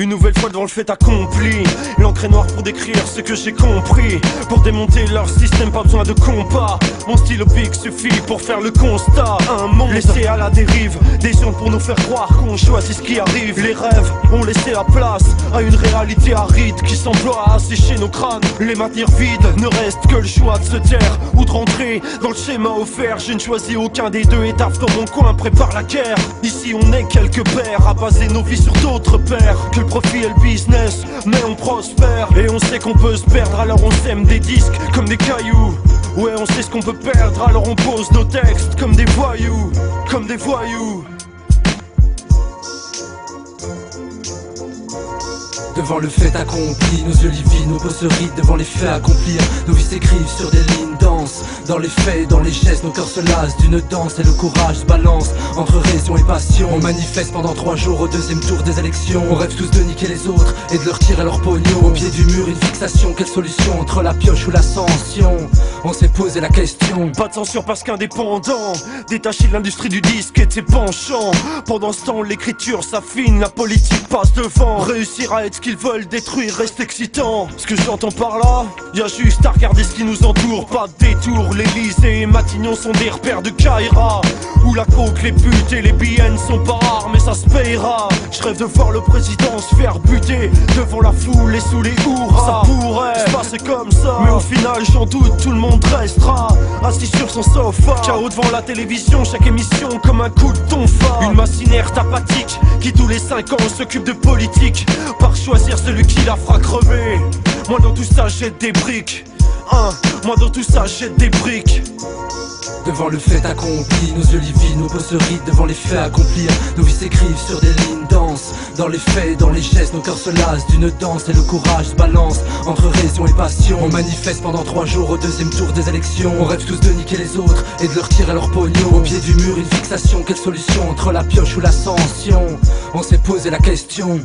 Une nouvelle fois devant le fait accompli. L'encre est noire pour décrire ce que j'ai compris. Pour démonter leur système, pas besoin de compas. Mon stylo pic suffit pour faire le constat. Un monde laissé à la dérive. Des gens pour nous faire croire qu'on choisit ce qui arrive. Les rêves ont laissé la place à une réalité aride qui s'emploie à assécher nos crânes. Les maintenir vides, ne reste que le choix de se taire ou de rentrer dans le schéma offert. Je ne choisis aucun des deux et taf dans mon coin, prépare la guerre. Ici on est quelques pères à baser nos vies sur d'autres pères. Que le profit et le business, mais on prospère. Et on sait qu'on peut se perdre, alors on sème des disques comme des cailloux. Ouais, on sait ce qu'on peut perdre, alors on pose nos textes comme des voyous. Comme des voyous. Devant le fait accompli, nos yeux livides, nos peaux se rident devant les faits accomplir. Nos vies s'écrivent sur des lignes denses. Dans les faits, dans les gestes, nos cœurs se lassent d'une danse. Et le courage se balance entre raison et passion. On manifeste pendant 3 jours au deuxième tour des élections. On rêve tous de niquer les autres et de leur tirer leur pognon. Au pied du mur, une fixation, quelle solution entre la pioche ou l'ascension? On s'est posé la question. Pas de censure parce qu'indépendant, détaché de l'industrie du disque et de ses penchants. Pendant ce temps, l'écriture s'affine, la politique passe devant. Réussir à être ce qu'ils veulent détruire reste excitant. Ce que j'entends par là, y'a juste à regarder ce qui nous entoure. Pas de détour, l'Elysée et Matignon sont des repères de Kaira. Où la coke, les putes et les billets ne sont pas rares, mais ça se payera. Je rêve de voir le président se faire buter devant la foule et sous les hurrahs. Ça pourrait se passer comme ça, mais au final j'en doute, tout le monde restera assis sur son sofa. Chaos devant la télévision, chaque émission comme un coup de tonfa. Une masse inerte apathique qui tous les 5 ans s'occupe de politique, par choisir celui qui la fera crever. Moi dans tout ça jette des briques, moi dans tout ça jette des briques. Devant le fait accompli, nos yeux livides, nos peaux se rident devant les faits accomplir. Nos vies s'écrivent sur des lignes denses. Dans les faits, dans les gestes, nos cœurs se lassent d'une danse. Et le courage se balance entre raison et passion. On manifeste pendant 3 jours au deuxième tour des élections. On rêve tous de niquer les autres et de leur tirer leur pognon. Au pied du mur, une fixation, quelle solution entre la pioche ou l'ascension? On s'est posé la question.